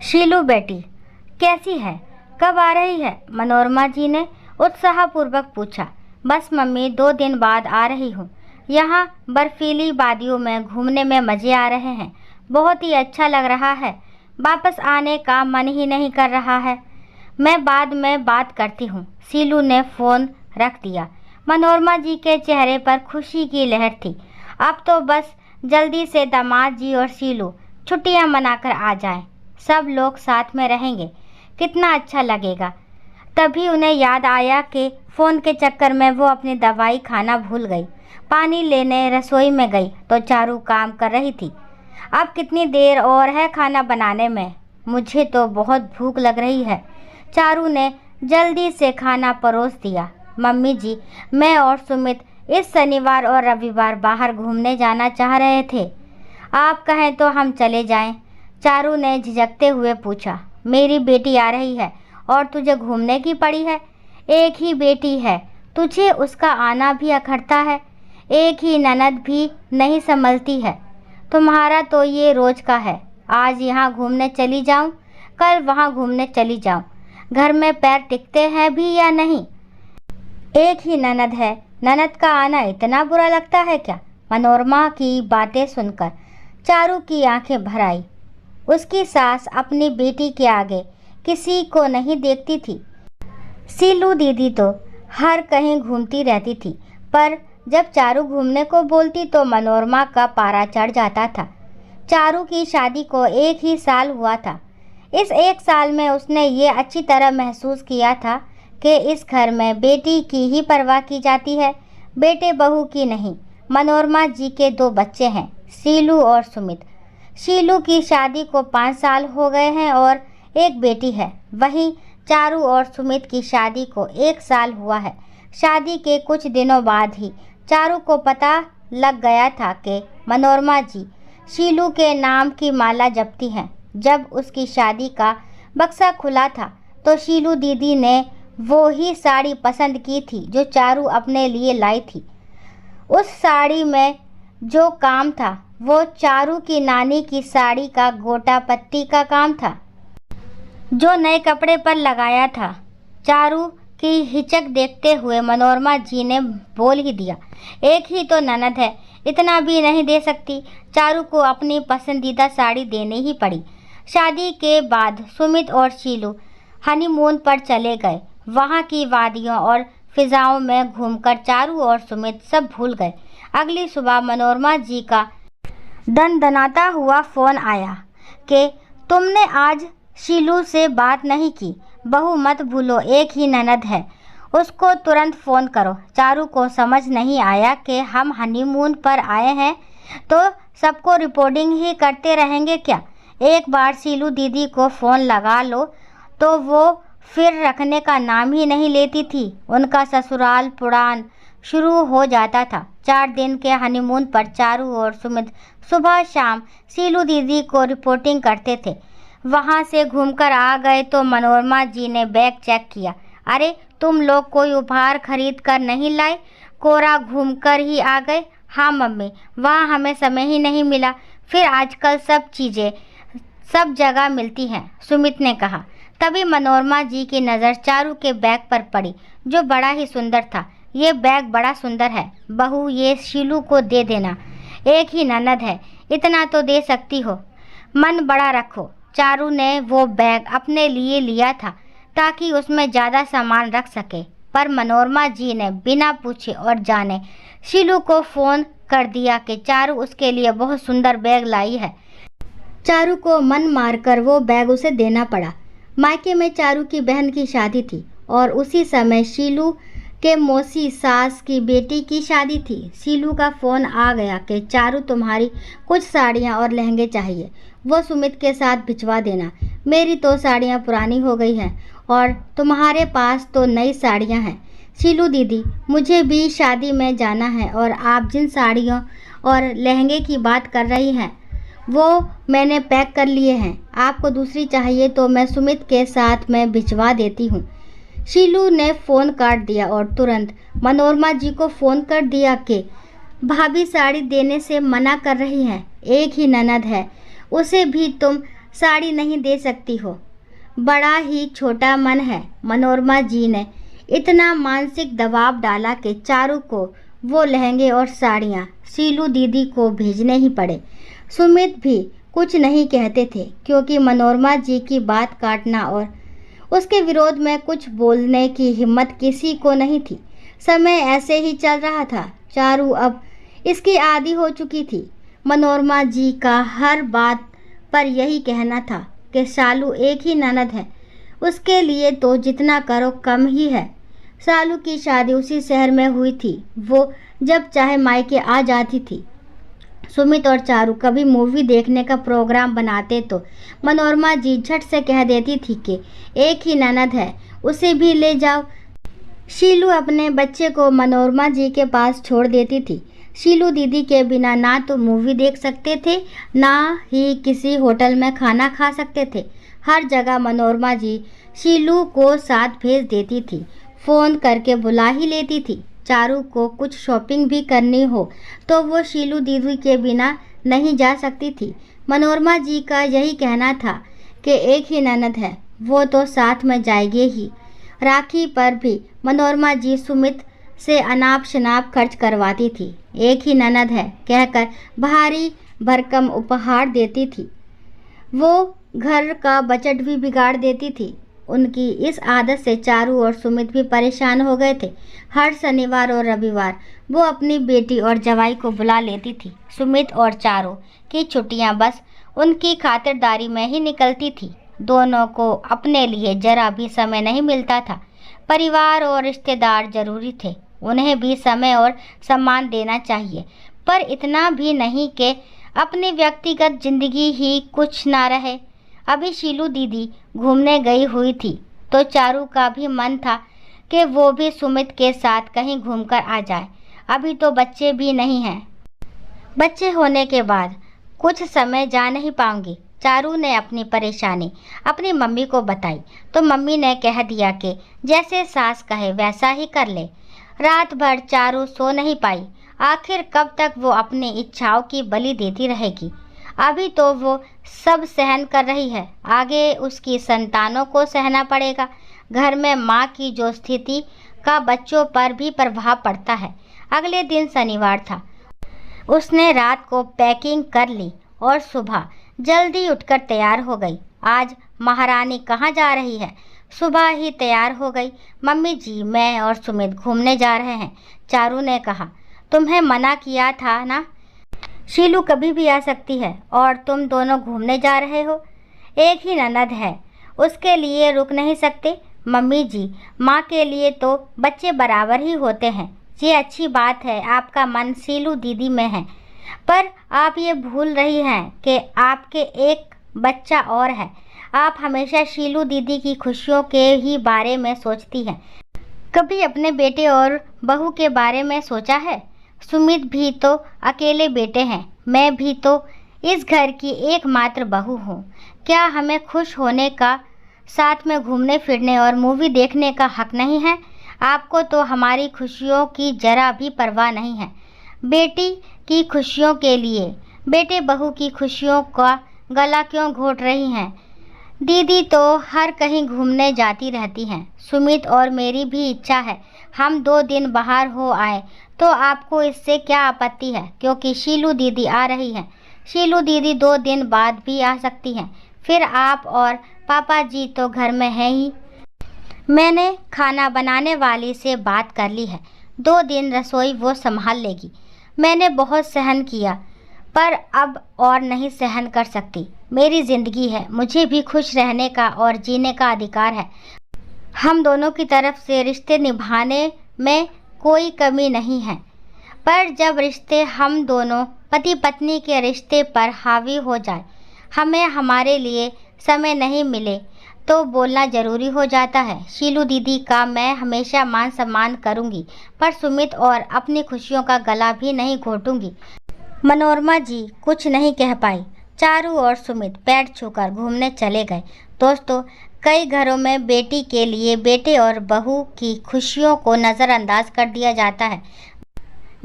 शीलू बेटी कैसी है, कब आ रही है? मनोरमा जी ने उत्साहपूर्वक पूछा। बस मम्मी, 2 दिन बाद आ रही हूँ। यहाँ बर्फीली वादियों में घूमने में मज़े आ रहे हैं। बहुत ही अच्छा लग रहा है। वापस आने का मन ही नहीं कर रहा है। मैं बाद में बात करती हूँ। शीलू ने फ़ोन रख दिया। मनोरमा जी के चेहरे पर खुशी की लहर थी। अब तो बस जल्दी से दामाद जी और शीलू छुट्टियाँ मनाकर आ जाएं। सब लोग साथ में रहेंगे, कितना अच्छा लगेगा। तभी उन्हें याद आया कि फ़ोन के चक्कर में वो अपनी दवाई खाना भूल गई। पानी लेने रसोई में गई तो चारू काम कर रही थी। अब कितनी देर और है खाना बनाने में? मुझे तो बहुत भूख लग रही है। चारू ने जल्दी से खाना परोस दिया। मम्मी जी, मैं और सुमित इस शनिवार और रविवार बाहर घूमने जाना चाह रहे थे। आप कहें तो हम चले जाएं। चारू ने झिझकते हुए पूछा। मेरी बेटी आ रही है और तुझे घूमने की पड़ी है? एक ही बेटी है, तुझे उसका आना भी अखरता है। एक ही ननद भी नहीं संभलती है। तुम्हारा तो ये रोज का है। आज यहाँ घूमने चली जाऊँ, कल वहाँ घूमने चली जाऊँ। घर में पैर टिकते हैं भी या नहीं? एक ही ननद है, ननद का आना इतना बुरा लगता है क्या? मनोरमा की बातें सुनकर चारू की आंखें भर आई। उसकी सास अपनी बेटी के आगे किसी को नहीं देखती थी। शीलू दीदी तो हर कहीं घूमती रहती थी, पर जब चारू घूमने को बोलती तो मनोरमा का पारा चढ़ जाता था। चारू की शादी को 1 ही साल हुआ था। इस 1 साल में उसने ये अच्छी तरह महसूस किया था कि इस घर में बेटी की ही परवाह की जाती है, बेटे बहू की नहीं। मनोरमा जी के 2 बच्चे हैं, शीलू और सुमित। शीलू की शादी को 5 साल हो गए हैं और एक बेटी है। वहीं चारू और सुमित की शादी को 1 साल हुआ है। शादी के कुछ दिनों बाद ही चारू को पता लग गया था कि मनोरमा जी शीलू के नाम की माला जपती हैं। जब उसकी शादी का बक्सा खुला था तो शीलू दीदी ने वो ही साड़ी पसंद की थी जो चारू अपने लिए लाई थी। उस साड़ी में जो काम था वो चारू की नानी की साड़ी का गोटा पत्ती का काम था, जो नए कपड़े पर लगाया था। चारू की हिचक देखते हुए मनोरमा जी ने बोल ही दिया, एक ही तो ननद है, इतना भी नहीं दे सकती? चारू को अपनी पसंदीदा साड़ी देनी ही पड़ी। शादी के बाद सुमित और शीलू हनीमून पर चले गए। वहाँ की वादियों और फिजाओं में घूमकर चारू और सुमित सब भूल गए। अगली सुबह मनोरमा जी का दनदनाता हुआ फ़ोन आया कि तुमने आज शीलू से बात नहीं की। बहू मत भूलो, एक ही ननद है, उसको तुरंत फ़ोन करो। चारू को समझ नहीं आया कि हम हनीमून पर आए हैं तो सबको रिपोर्टिंग ही करते रहेंगे क्या? एक बार शीलू दीदी को फ़ोन लगा लो तो वो फिर रखने का नाम ही नहीं लेती थी। उनका ससुराल पुराण शुरू हो जाता था। 4 दिन के हनीमून पर चारू और सुमित सुबह शाम शीलू दीदी को रिपोर्टिंग करते थे। वहाँ से घूमकर आ गए तो मनोरमा जी ने बैग चेक किया। अरे, तुम लोग कोई उपहार खरीद कर नहीं लाए, कोरा घूमकर ही आ गए? हाँ मम्मी, वहाँ हमें समय ही नहीं मिला। फिर आजकल सब चीज़ें सब जगह मिलती हैं, सुमित ने कहा। तभी मनोरमा जी की नज़र चारू के बैग पर पड़ी, जो बड़ा ही सुंदर था। ये बैग बड़ा सुंदर है बहू, ये शीलू को दे देना, एक ही ननद है, इतना तो दे सकती हो, मन बड़ा रखो। चारू ने वो बैग अपने लिए लिया था ताकि उसमें ज़्यादा सामान रख सके, पर मनोरमा जी ने बिना पूछे और जाने शीलू को फ़ोन कर दिया कि चारू उसके लिए बहुत सुंदर बैग लाई है। चारू को मन मारकर वो बैग उसे देना पड़ा। मायके में चारू की बहन की शादी थी और उसी समय शीलू के मौसी सास की बेटी की शादी थी। शीलू का फ़ोन आ गया कि चारू, तुम्हारी कुछ साड़ियाँ और लहंगे चाहिए, वो सुमित के साथ भिजवा देना। मेरी तो साड़ियाँ पुरानी हो गई हैं और तुम्हारे पास तो नई साड़ियाँ हैं। शीलू दीदी, मुझे भी शादी में जाना है और आप जिन साड़ियों और लहंगे की बात कर रही हैं वो मैंने पैक कर लिए हैं। आपको दूसरी चाहिए तो मैं सुमित के साथ में भिजवा देती हूँ। शीलू ने फ़ोन काट दिया और तुरंत मनोरमा जी को फ़ोन कर दिया कि भाभी साड़ी देने से मना कर रही हैं, एक ही ननद है, उसे भी तुम साड़ी नहीं दे सकती हो? बड़ा ही छोटा मन है। मनोरमा जी ने इतना मानसिक दबाव डाला कि चारू को वो लहंगे और साड़ियाँ शीलू दीदी को भेजने ही पड़े। सुमित भी कुछ नहीं कहते थे क्योंकि मनोरमा जी की बात काटना और उसके विरोध में कुछ बोलने की हिम्मत किसी को नहीं थी। समय ऐसे ही चल रहा था। चारू अब इसकी आदी हो चुकी थी। मनोरमा जी का हर बात पर यही कहना था कि शालू एक ही ननद है, उसके लिए तो जितना करो कम ही है। शालू की शादी उसी शहर में हुई थी, वो जब चाहे मायके आ जाती थी। सुमित और चारू कभी मूवी देखने का प्रोग्राम बनाते तो मनोरमा जी झट से कह देती थी कि एक ही ननद है, उसे भी ले जाओ। शीलू अपने बच्चे को मनोरमा जी के पास छोड़ देती थी। शीलू दीदी के बिना ना तो मूवी देख सकते थे, ना ही किसी होटल में खाना खा सकते थे। हर जगह मनोरमा जी शीलू को साथ भेज देती थी, फ़ोन करके बुला ही लेती थी। चारू को कुछ शॉपिंग भी करनी हो तो वो शीलू दीदी के बिना नहीं जा सकती थी। मनोरमा जी का यही कहना था कि एक ही ननद है, वो तो साथ में जाएगी ही। राखी पर भी मनोरमा जी सुमित से अनाप शनाप खर्च करवाती थी। एक ही ननद है कहकर भारी भरकम उपहार देती थी। वो घर का बजट भी बिगाड़ देती थी। उनकी इस आदत से चारू और सुमित भी परेशान हो गए थे। हर शनिवार और रविवार वो अपनी बेटी और जवाई को बुला लेती थी। सुमित और चारू की छुट्टियां बस उनकी खातिरदारी में ही निकलती थी। दोनों को अपने लिए जरा भी समय नहीं मिलता था। परिवार और रिश्तेदार जरूरी थे, उन्हें भी समय और सम्मान देना चाहिए, पर इतना भी नहीं कि अपनी व्यक्तिगत जिंदगी ही कुछ ना रहे। अभी शीलू दीदी घूमने गई हुई थी तो चारू का भी मन था कि वो भी सुमित के साथ कहीं घूमकर आ जाए। अभी तो बच्चे भी नहीं हैं। बच्चे होने के बाद कुछ समय जा नहीं पाऊंगी। चारू ने अपनी परेशानी अपनी मम्मी को बताई तो मम्मी ने कह दिया कि जैसे सास कहे वैसा ही कर ले। रात भर चारू सो नहीं पाई। आखिर कब तक वो अपनी इच्छाओं की बलि देती रहेगी? अभी तो वो सब सहन कर रही है, आगे उसकी संतानों को सहना पड़ेगा। घर में माँ की जो स्थिति का बच्चों पर भी प्रभाव पड़ता है। अगले दिन शनिवार था। उसने रात को पैकिंग कर ली और सुबह जल्दी उठकर तैयार हो गई। आज महारानी कहाँ जा रही है? सुबह ही तैयार हो गई। मम्मी जी, मैं और सुमित घूमने जा रहे हैं। चारू ने कहा, तुम्हें मना किया था ना? शीलू कभी भी आ सकती है और तुम दोनों घूमने जा रहे हो। एक ही ननद है, उसके लिए रुक नहीं सकते? मम्मी जी, माँ के लिए तो बच्चे बराबर ही होते हैं। ये अच्छी बात है, आपका मन शीलू दीदी में है, पर आप ये भूल रही हैं कि आपके एक बच्चा और है। आप हमेशा शीलू दीदी की खुशियों के ही बारे में सोचती हैं, कभी अपने बेटे और बहू के बारे में सोचा है? सुमित भी तो अकेले बेटे हैं, मैं भी तो इस घर की एकमात्र बहू हूँ। क्या हमें खुश होने का, साथ में घूमने फिरने और मूवी देखने का हक नहीं है? आपको तो हमारी खुशियों की जरा भी परवाह नहीं है। बेटी की खुशियों के लिए बेटे बहू की खुशियों का गला क्यों घोट रही हैं? दीदी तो हर कहीं घूमने जाती रहती हैं। सुमित और मेरी भी इच्छा है हम 2 दिन बाहर हो आए, तो आपको इससे क्या आपत्ति है? क्योंकि शीलू दीदी आ रही हैं। शीलू दीदी 2 दिन बाद भी आ सकती हैं। फिर आप और पापा जी तो घर में हैं ही। मैंने खाना बनाने वाली से बात कर ली है, 2 दिन रसोई वो संभाल लेगी। मैंने बहुत सहन किया, पर अब और नहीं सहन कर सकती। मेरी ज़िंदगी है, मुझे भी खुश रहने का और जीने का अधिकार है। हम दोनों की तरफ से रिश्ते निभाने में कोई कमी नहीं है, पर जब रिश्ते हम दोनों पति पत्नी के रिश्ते पर हावी हो जाए, हमें हमारे लिए समय नहीं मिले तो बोलना ज़रूरी हो जाता है। शीलू दीदी का मैं हमेशा मान सम्मान करूँगी, पर सुमित और अपनी खुशियों का गला भी नहीं घोटूँगी। मनोरमा जी कुछ नहीं कह पाई। चारू और सुमित पैर छूकर घूमने चले गए। दोस्तों, कई घरों में बेटी के लिए बेटे और बहू की खुशियों को नज़रअंदाज कर दिया जाता है।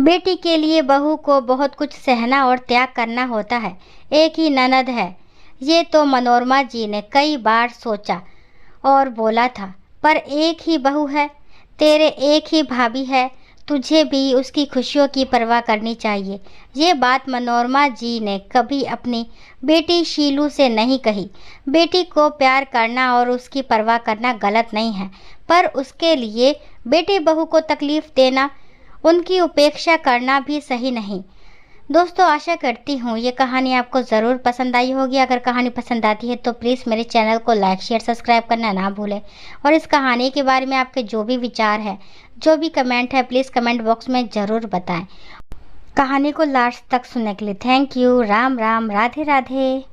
बेटी के लिए बहू को बहुत कुछ सहना और त्याग करना होता है। एक ही ननद है, ये तो मनोरमा जी ने कई बार सोचा और बोला था, पर एक ही बहू है, तेरे एक ही भाभी है, तुझे भी उसकी खुशियों की परवाह करनी चाहिए। ये बात मनोरमा जी ने कभी अपनी बेटी शीलू से नहीं कही। बेटी को प्यार करना और उसकी परवाह करना गलत नहीं है, पर उसके लिए बेटी बहू को तकलीफ़ देना, उनकी उपेक्षा करना भी सही नहीं। दोस्तों, आशा करती हूँ ये कहानी आपको ज़रूर पसंद आई होगी। अगर कहानी पसंद आती है तो प्लीज़ मेरे चैनल को लाइक शेयर सब्सक्राइब करना ना भूलें, और इस कहानी के बारे में आपके जो भी विचार है, जो भी कमेंट है, प्लीज़ कमेंट बॉक्स में ज़रूर बताएं। कहानी को लास्ट तक सुनने के लिए थैंक यू। राम राम, राधे राधे।